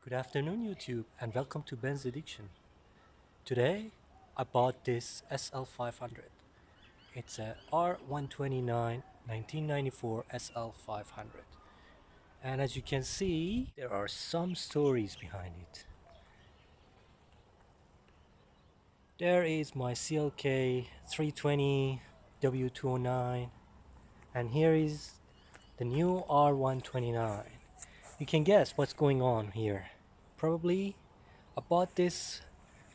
Good afternoon YouTube and welcome to Ben's Addiction. Today I bought this SL500. It's a R129 1994 SL500. And as you can see, there are some stories behind it. There is my CLK 320 W209 and here is the new R129. You can guess what's going on here. Probably I bought this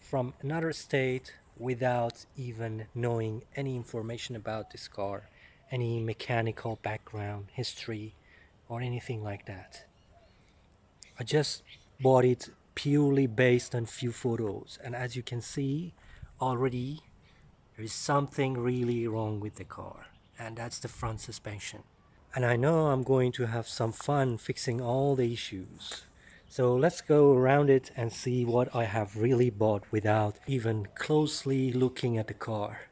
from another state without even knowing any information about this car, any mechanical background, history, or anything like that. I just bought it purely based on few photos, and as you can see already there is something really wrong with the car, and that's the front suspension. And I know I'm going to have some fun fixing all the issues. So let's go around it and see what I have really bought without even closely looking at the car.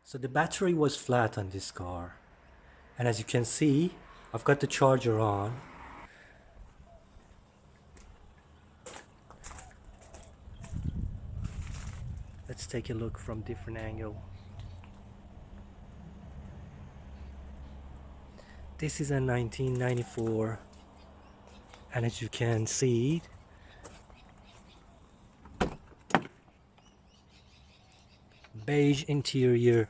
So the battery was flat on this car. And as you can see, I've got the charger on. Let's take a look from different angle. This is a 1994, and as you can see, beige interior.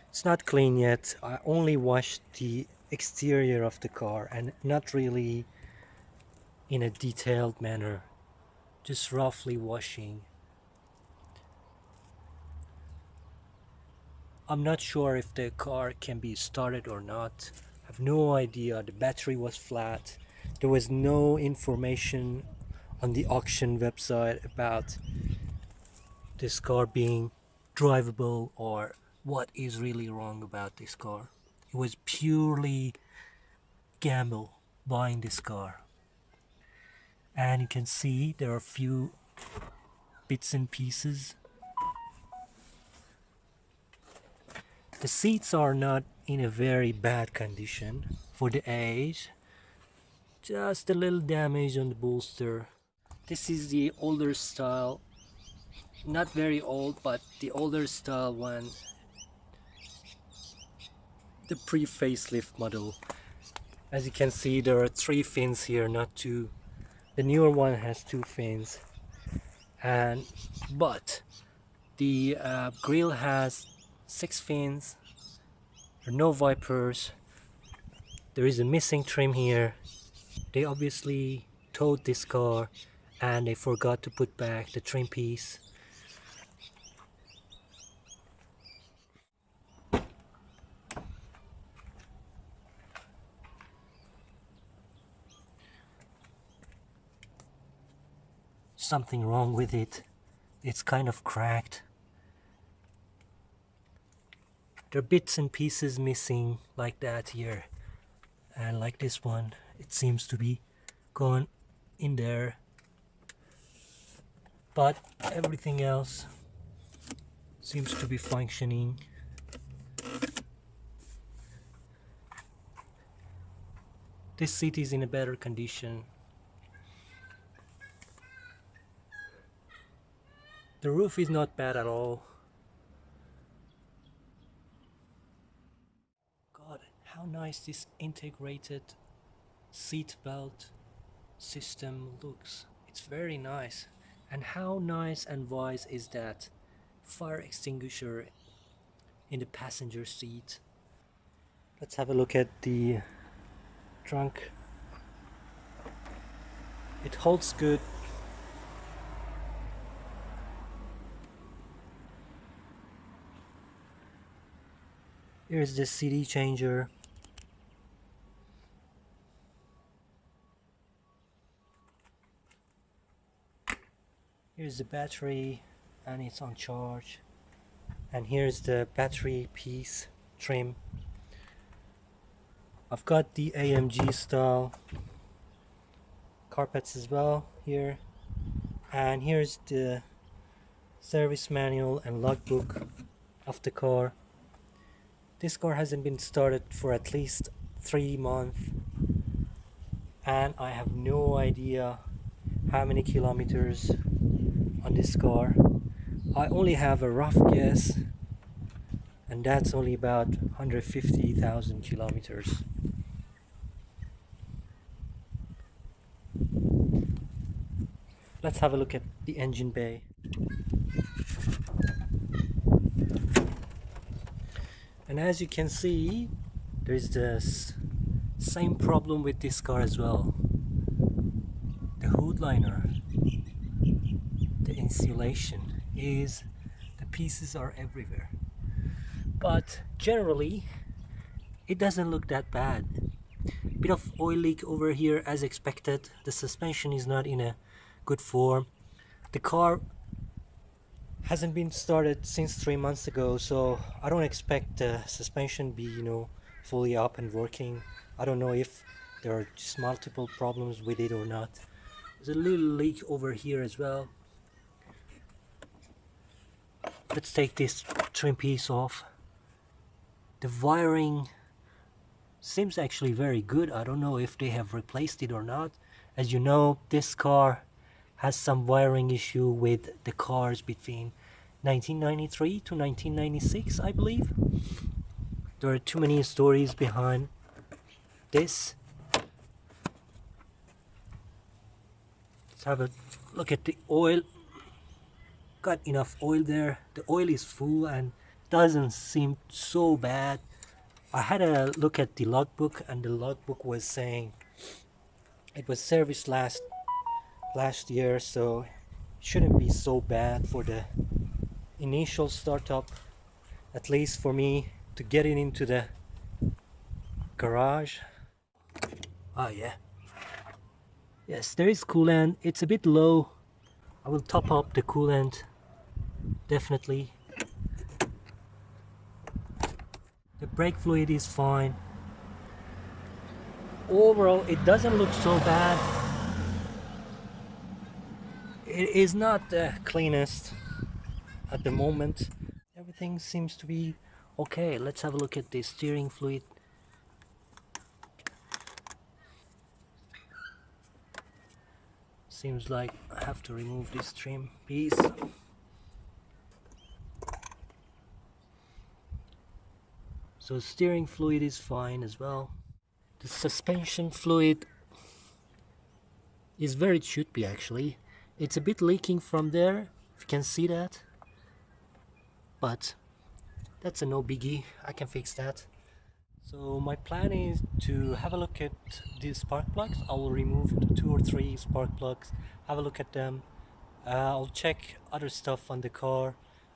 It's not clean yet. I only washed the exterior of the car and not really in a detailed manner, just roughly washing. I'm not sure if the car can be started or not. I have no idea. The battery was flat. There was no information on the auction website about this car being drivable or what is really wrong about this car. It was purely gamble buying this car. And you can see there are a few bits and pieces. The seats are not in a very bad condition for the age. Just a little damage on the bolster. This is the older style. Not very old, but the older style one. The pre-facelift model. As you can see, there are 3 fins here, not 2. The newer one has 2 fins. But the grille has 6 fins. There are no wipers. There is a missing trim here. They obviously towed this car and they forgot to put back the trim piece. Something wrong with it. It's kind of cracked. There are bits and pieces missing like that here, and like this one, it seems to be gone in there, but everything else seems to be functioning. This seat is in a better condition. The roof is not bad at all. God, how nice this integrated seat belt system looks. It's very nice. And how nice and wise is that fire extinguisher in the passenger seat. Let's have a look at the trunk. It holds good. Here's the CD changer. Here's the battery and it's on charge. And here's the battery piece trim. I've got the AMG style carpets as well here. And here's the service manual and logbook of the car. This car hasn't been started for at least 3 months. and I have no idea how many kilometers on this car. I only have a rough guess, and that's only about 150,000 kilometers. Let's have a look at the engine bay. And as you can see, there's this same problem with this car as well. The hood liner, the insulation the pieces are everywhere. But generally, it doesn't look that bad. Bit of oil leak over here as expected. The suspension is not in a good form. The car hasn't been started since 3 months ago, so I don't expect the suspension be, fully up and working. I don't know if there are just multiple problems with it or not. There's a little leak over here as well. Let's take this trim piece off. The wiring seems actually very good. I don't know if they have replaced it or not. As you know, this car has some wiring issue with the cars between 1993 to 1996, I believe. There are too many stories behind this. Let's have a look at the oil. Got enough oil there. The oil is full and doesn't seem so bad. I had a look at the logbook, and the logbook was saying it was serviced last year, so it shouldn't be so bad for the initial startup, at least for me to get it into the garage. Oh yeah, yes, there is coolant. It's a bit low. I will top up the coolant definitely. The brake fluid is fine. Overall, it doesn't look so bad. It is not the cleanest at the moment. Everything seems to be okay. Let's have a look at the steering fluid. Seems like I have to remove this trim piece. So steering fluid is fine as well. The suspension fluid is where it should be actually. It's a bit leaking from there, if you can see that. But that's a no biggie, I can fix that. So my plan is to have a look at these spark plugs. I will remove 2 or 3 spark plugs, have a look at them. I'll check other stuff on the car.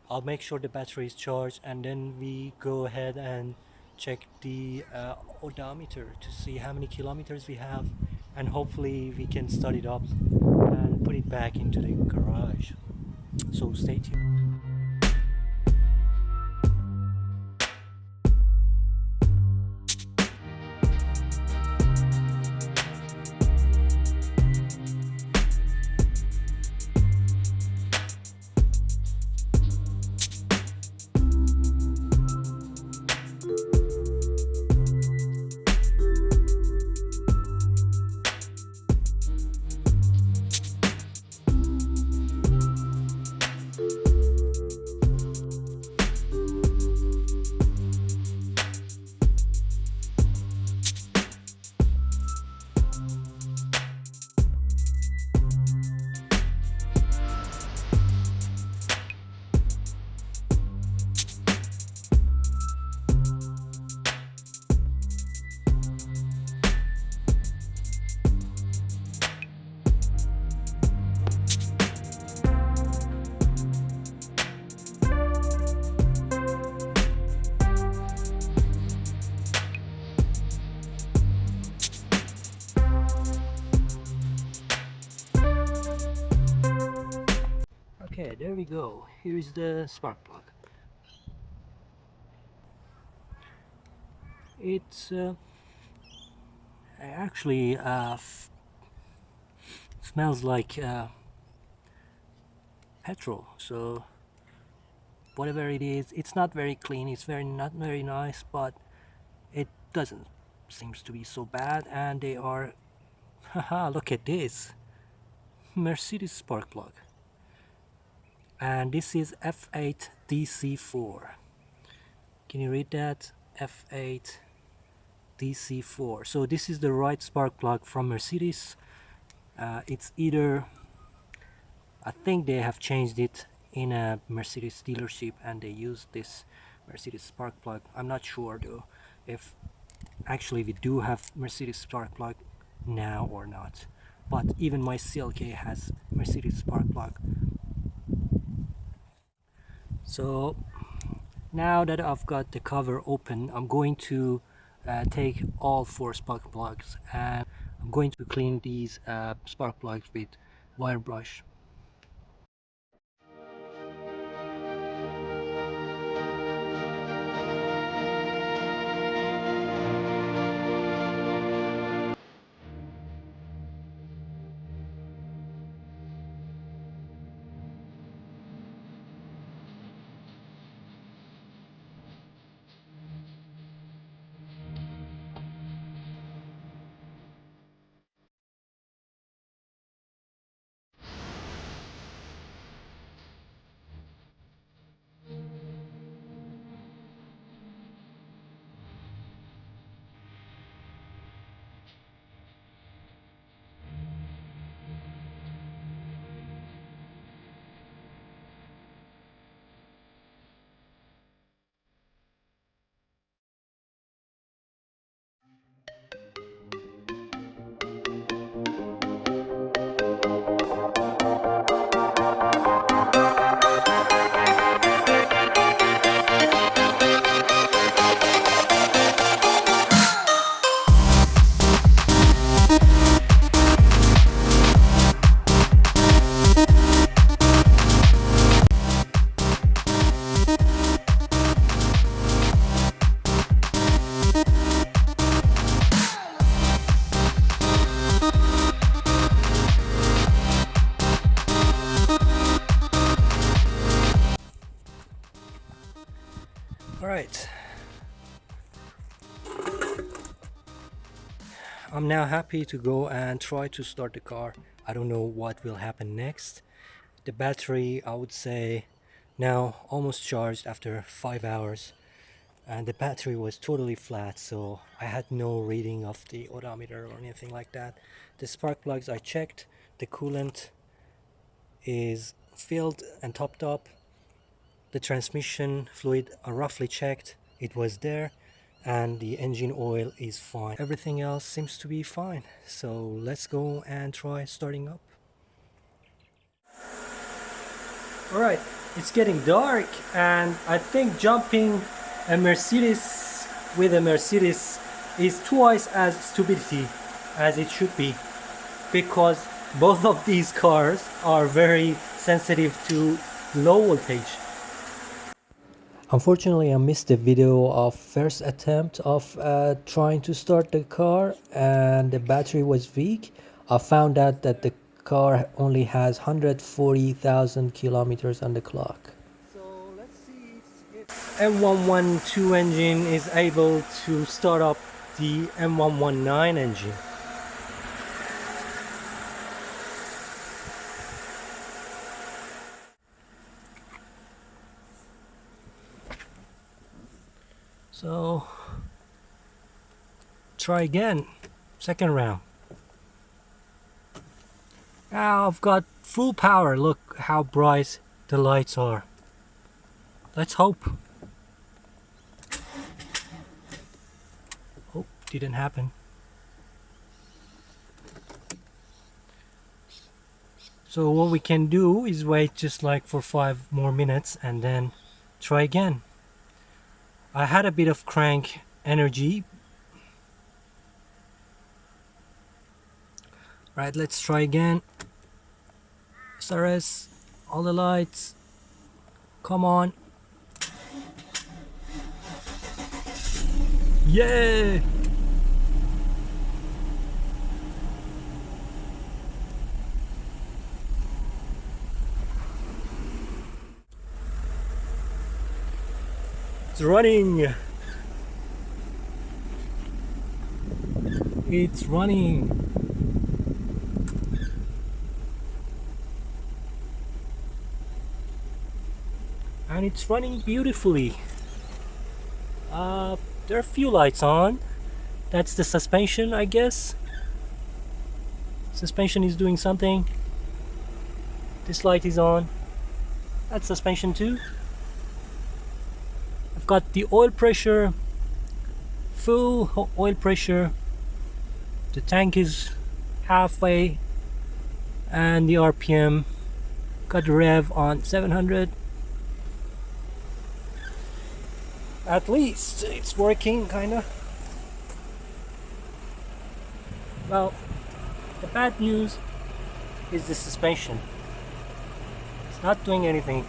I'll make sure the battery is charged, and then we go ahead and check the odometer to see how many kilometers we have, and hopefully we can start it up and put it back into the garage. So stay tuned. Okay, there we go. Here is the spark plug. It's actually smells like petrol. So whatever it is, it's not very clean. It's not very nice, but it doesn't seems to be so bad. And they are Haha, look at this. Mercedes spark plug. And this is F8 DC4. Can you read that? F8 DC4. So this is the right spark plug from Mercedes. It's either, I think they have changed it in a Mercedes dealership and they use this Mercedes spark plug. I'm not sure though if actually we do have Mercedes spark plug now or not. But even my CLK has Mercedes spark plug. So now that I've got the cover open, I'm going to take all 4 spark plugs and I'm going to clean these spark plugs with wire brush. Alright, I'm now happy to go and try to start the car. I don't know what will happen next. The battery, I would say, now almost charged after 5 hours. And the battery was totally flat, so I had no reading of the odometer or anything like that. The spark plugs I checked, the coolant is filled and topped up. The transmission fluid I roughly checked, it was there, and the engine oil is fine. Everything else seems to be fine, so let's go and try starting up. Alright, it's getting dark and I think jumping a Mercedes with a Mercedes is twice as stupidity as it should be, because both of these cars are very sensitive to low voltage. Unfortunately, I missed the video of first attempt of trying to start the car and the battery was weak. I found out that the car only has 140,000 kilometers on the clock. So let's see if M112 engine is able to start up the M119 engine. So try again, second round. Now I've got full power. Look how bright the lights are. Let's hope. Oh, didn't happen. So what we can do is wait just like for 5 more minutes and then try again. I had a bit of crank energy. Right, let's try again. SRS, all the lights. Come on. Yeah! It's running. It's running. and it's running beautifully. There are a few lights on. That's the suspension, I guess. Suspension is doing something. This light is on. That's suspension too. I've got the oil pressure, full oil pressure. The tank is halfway, and the RPM. Got the rev on 700. At least it's working, kinda. Well, the bad news is the suspension. It's not doing anything.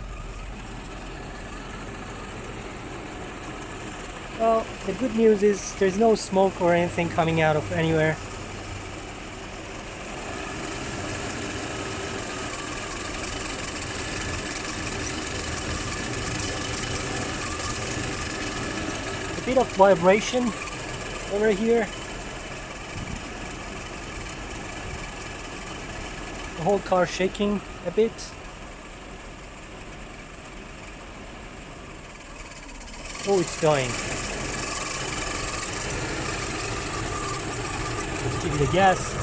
Well, the good news is there's no smoke or anything coming out of anywhere. A bit of vibration over here. The whole car shaking a bit. Oh, it's going. Let's give it a gas.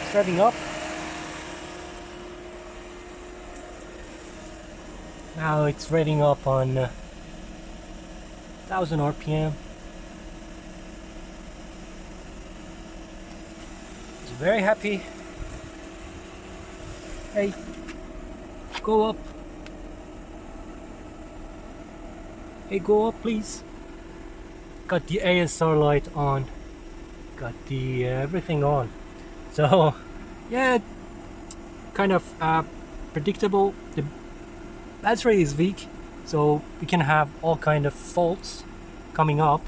It's revving up. Now it's revving up on 1000 RPM. It's very happy. Hey, go up. Hey, go up, please. Got the ASR light on. Got the everything on. So, yeah, kind of predictable. The battery is weak, so we can have all kind of faults coming up.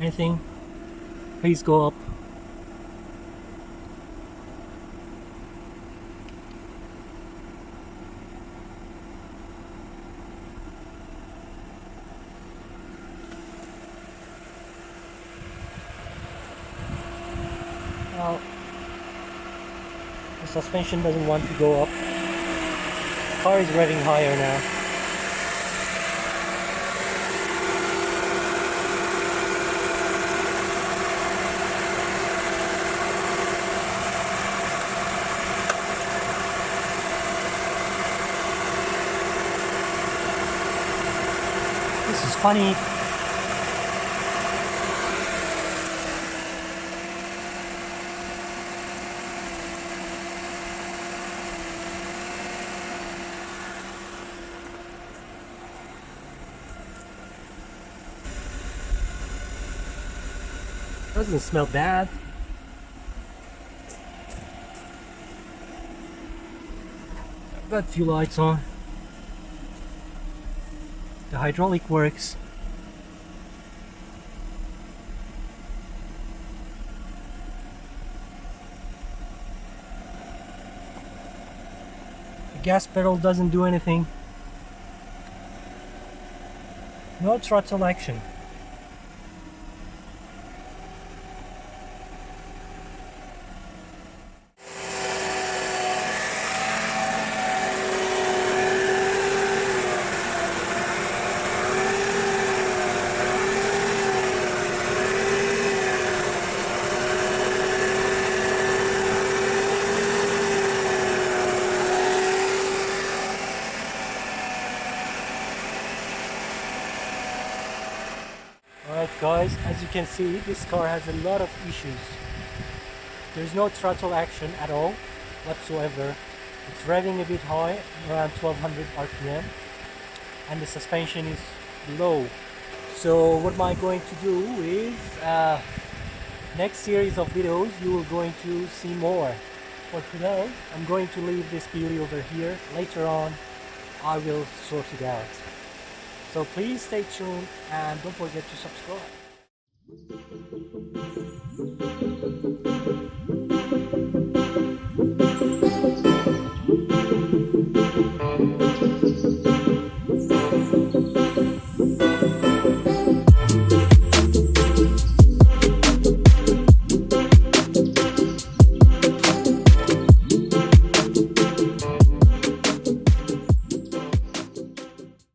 Anything? Please go up. Now, the suspension doesn't want to go up. The car is revving higher now. This is funny. Doesn't smell bad. I've got a few lights on. The hydraulic works. The gas pedal doesn't do anything. No throttle action. Alright guys, as you can see, this car has a lot of issues. There's no throttle action at all whatsoever. It's revving a bit high, around 1200 RPM, and the suspension is low. So what am I going to do is, next series of videos you are going to see more. For today, I'm going to leave this beauty over here. Later on, I will sort it out. So please stay tuned and don't forget to subscribe.